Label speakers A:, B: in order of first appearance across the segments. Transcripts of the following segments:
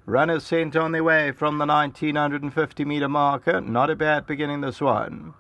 A: Runners sent on their way from the 1950 metre marker. Not a bad beginning, this one.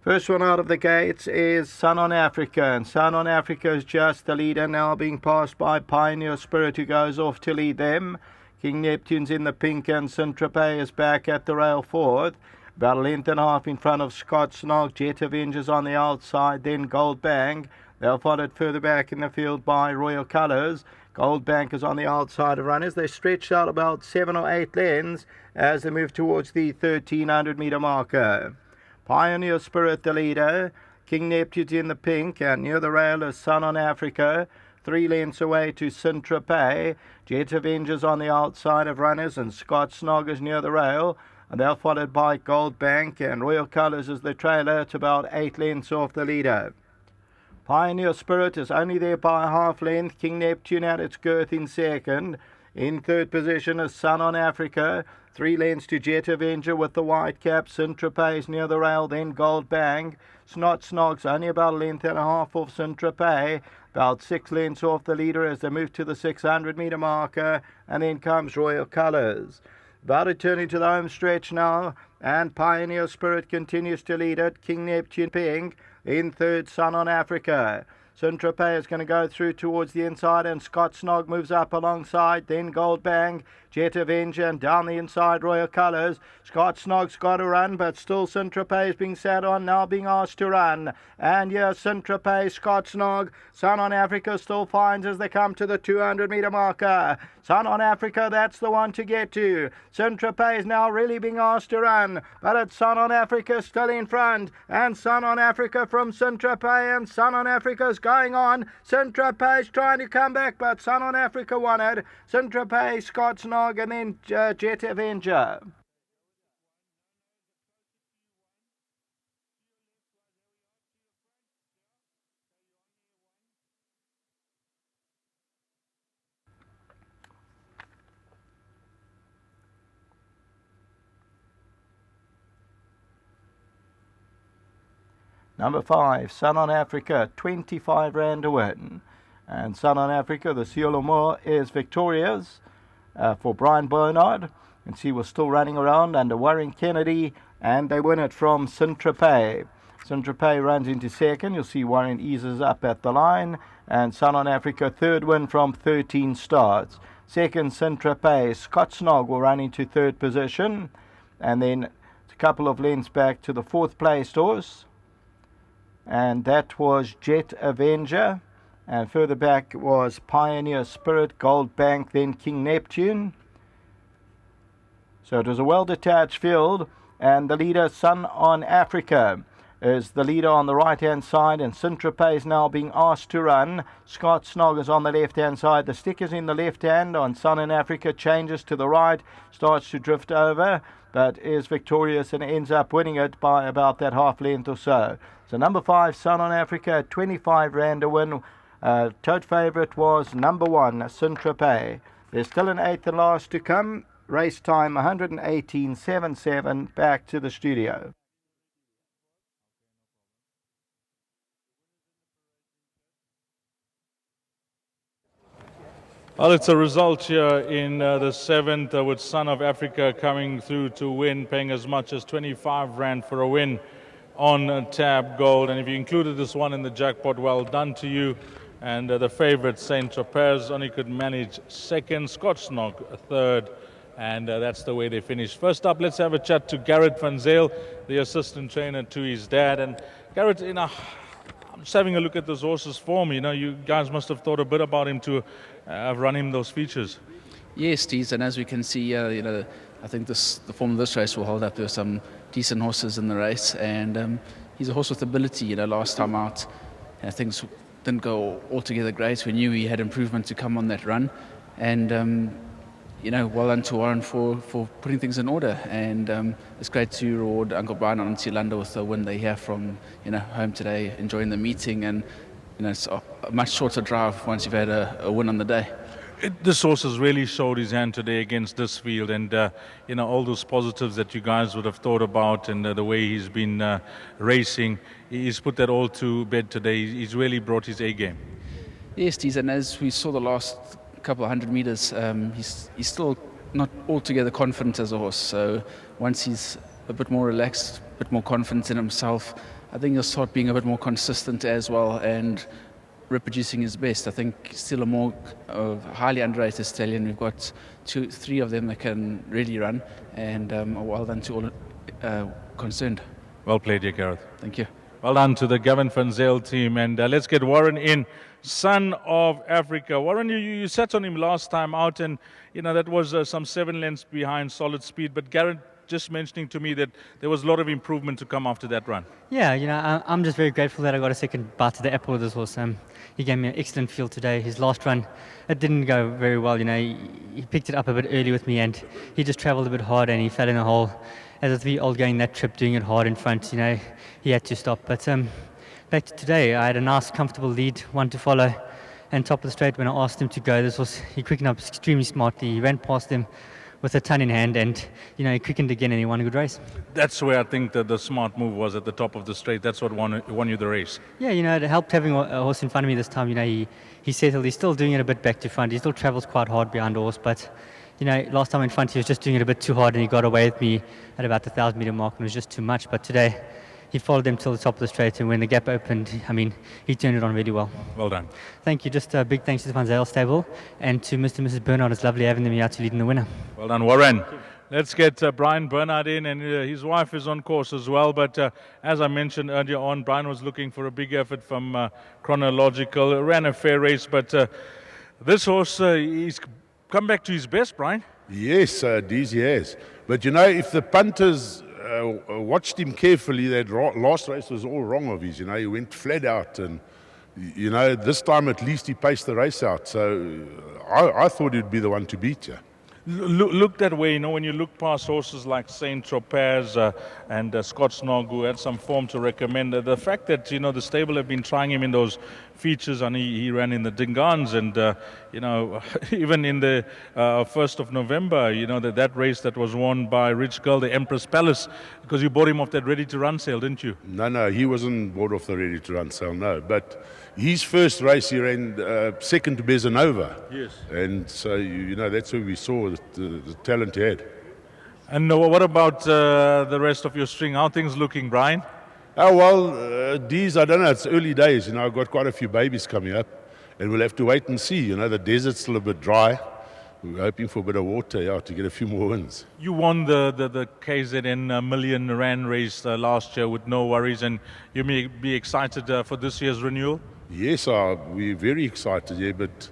A: First one out of the gates is Sun on Africa, and Sun on Africa is just the leader, now being passed by Pioneer Spirit, who goes off to lead them. King Neptune's in the pink, and Saint-Tropez is back at the rail fourth. About a length and a half in front of Scottsville. Jet Avengers on the outside, then Gold Bang. They're followed further back in the field by Royal Colours. Gold Bank is on the outside of runners. They stretched out about 7 or 8 lengths as they move towards the 1300 metre marker. Pioneer Spirit the leader. King Neptune's in the pink, and near the rail is Sun on Africa. 3 lengths away to Saint-Tropez. Jet Avengers on the outside of runners, and Scott Snog is near the rail. And they're followed by Gold Bank, and Royal Colours is the trailer. It's about 8 lengths off the leader. Pioneer Spirit is only there by a half length. King Neptune at its girth in second. In third position is Sun on Africa. 3 lengths to Jet Avenger with the white cap. Saint-Tropez near the rail, then Gold Bang. Snot Snog's only about a length and a half off Saint-Tropez. About 6 lengths off the leader as they move to the 600 metre marker. And then comes Royal Colours. About to turn into the home stretch now. And Pioneer Spirit continues to lead it. King Neptune pink. In third, Sun on Africa. Saint-Tropez is going to go through towards the inside, and Scott Snog moves up alongside, then Gold Bang, Jet Avenger, and down the inside Royal Colours. Scott Snog's got to run, but still Saint-Tropez being sat on, now being asked to run. And here Saint-Tropez, Scott Snog, Sun on Africa still finds as they come to the 200 metre marker. Sun on Africa, that's the one to get to. Saint-Tropez now really being asked to run, but it's Sun on Africa still in front, and Sun on Africa from Saint-Tropez, and Sun on Africa's going on. Saint-Tropez trying to come back, but Sun on Africa won it. Saint-Tropez, Scott Snog, and then Jet Avenger. Number 5, Sun on Africa, 25 rand to win. And Sun on Africa, the Cielo is victorious for Brian Bernard. And she was still running around under Warren Kennedy, and they win it from Saint-Tropez. Saint-Tropez runs into second. You'll see Warren eases up at the line. And Sun on Africa, third win from 13 starts. Second, Saint-Tropez. Scott Snog will run into third position. And then a couple of lengths back to the fourth placed horse. And that was Jet Avenger. And further back was Pioneer Spirit, Gold Bank, then King Neptune. So it was a well-detached field. And the leader, Sun on Africa, is the leader on the right-hand side. And Saint-Tropez now being asked to run. Scott Snog is on the left-hand side. The stick is in the left hand on Sun on Africa. Changes to the right. Starts to drift over, but is victorious and ends up winning it by about that half length or so. So number 5, Sun on Africa, 25 rand a win. Tote favourite was number 1, Saint-Tropez. There's still an 8th and last to come. Race time 118.77. Back to the studio.
B: Well, it's a result here in the 7th with Sun of Africa coming through to win, paying as much as 25 rand for a win on Tab Gold. And if you included this one in the jackpot, well done to you. And the favourite, Saint-Tropez, only could manage second, Scottsnog third, and that's the way they finished. First up, let's have a chat to Garrett van Zyl, the assistant trainer to his dad. And Garrett, I'm just having a look at this horse's form. You guys must have thought a bit about him to run him those features.
C: Yes, Steve, and as we can see, I think the form of this race will hold up. There were some decent horses in the race, and he's a horse with ability. Last time out, things didn't go altogether great. We knew he had improvement to come on that run, and well done to Warren for putting things in order. And it's great to reward Uncle Brian on Tiolanda with the win they have from home today, enjoying the meeting, and it's a much shorter drive once you've had a win on the day.
B: This horse has really showed his hand today against this field, and all those positives that you guys would have thought about, and the way he's been racing, he's put that all to bed today. He's really brought his A game.
C: Yes, Steve, and as we saw the last couple of 100 meters, he's still not altogether confident as a horse. So once he's a bit more relaxed, a bit more confident in himself, I think he'll start being a bit more consistent as well and reproducing his best. I think still a more highly underrated stallion. We've got 3 of them that can really run, and well done to all concerned.
B: Well played, here, Gareth.
C: Thank you.
B: Well done to the Gavin van Zyl team. And let's get Warren in, son of Africa. Warren, you sat on him last time out, and that was some 7 lengths behind Solid Speed. But Gareth just mentioning to me that there was a lot of improvement to come after that run.
D: Yeah, I'm just very grateful that I got a second bite of the apple with this horse. He gave me an excellent feel today. His last run, it didn't go very well. He picked it up a bit early with me, and he just travelled a bit hard, and he fell in a hole. As a 3-year-old going that trip, doing it hard in front, he had to stop. But back to today, I had a nice, comfortable lead, one to follow, and top of the straight when I asked him to go. He quickened up extremely smartly. He ran past him with a ton in hand, and he quickened again, and he won a good race.
B: That's where I think that the smart move was, at the top of the straight. That's what won you the race.
D: Yeah, it helped having a horse in front of me this time. He settled. He's still doing it a bit back to front. He still travels quite hard behind the horse, but last time in front he was just doing it a bit too hard, and he got away with me at about the 1,000-meter mark, and it was just too much. But today he followed them till the top of the straight, and when the gap opened, he turned it on really well.
B: Well done.
D: Thank you. Just a big thanks to the Van Zyl stable and to Mr. and Mrs. Bernard. It's lovely having them here to lead in the winner.
B: Well done, Warren. Let's get Brian Bernard in, and his wife is on course as well. But as I mentioned earlier on, Brian was looking for a big effort from Chronological. Ran a fair race, but this horse, he's come back to his best, Brian.
E: Yes, Deez, he has. But if the punters watched him carefully, that last race was all wrong of his. He went flat out, and this time at least he paced the race out. So I thought he'd be the one to beat you.
B: Look that way, when you look past horses like Saint Tropez and Scottsville, who had some form to recommend. The fact that the stable have been trying him in those features, and he ran in the Dingans, and even in the 1st of November, that race that was won by Rich Girl, the Empress Palace, because you bought him off that ready-to-run sale, didn't you?
E: No, he wasn't bought off the ready-to-run sale, no. But his first race, he ran second to Bezanova.
B: Yes.
E: And so, that's where we saw the talent he had.
B: And what about the rest of your string? How are things looking, Brian?
E: Oh, well, Deez, I don't know. It's early days. I've got quite a few babies coming up, and we'll have to wait and see. The desert's still a bit dry. We're hoping for a bit of water, to get a few more wins.
B: You won the KZN Million Rand race last year with no worries, and you may be excited for this year's renewal?
E: Yes, we're very excited, but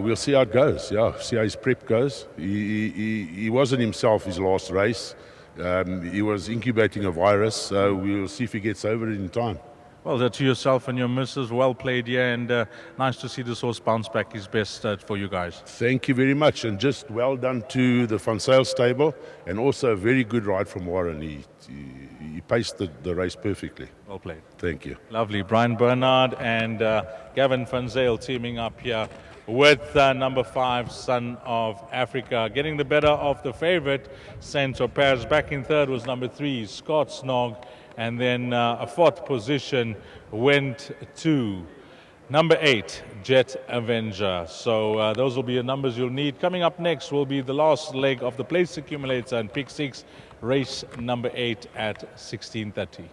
E: we'll see how it goes. See how his prep goes. He wasn't himself his last race. He was incubating a virus, so we'll see if he gets over it in time.
B: Well, to yourself and your missus, well played here, and nice to see this horse bounce back his best for you guys.
E: Thank you very much, and just well done to the Van Zyl stable, and also a very good ride from Warren. He paced the race perfectly.
B: Well played.
E: Thank you.
B: Lovely. Brian Bernard and Gavin van Zyl teaming up here with number 5, Son of Africa. Getting the better of the favorite, Saint Tropez. Back in third was number 3, Scottsville. And then a 4th position went to number 8, Jet Avenger. So those will be the numbers you'll need. Coming up next will be the last leg of the place accumulator and pick 6, race number 8 at 16:30.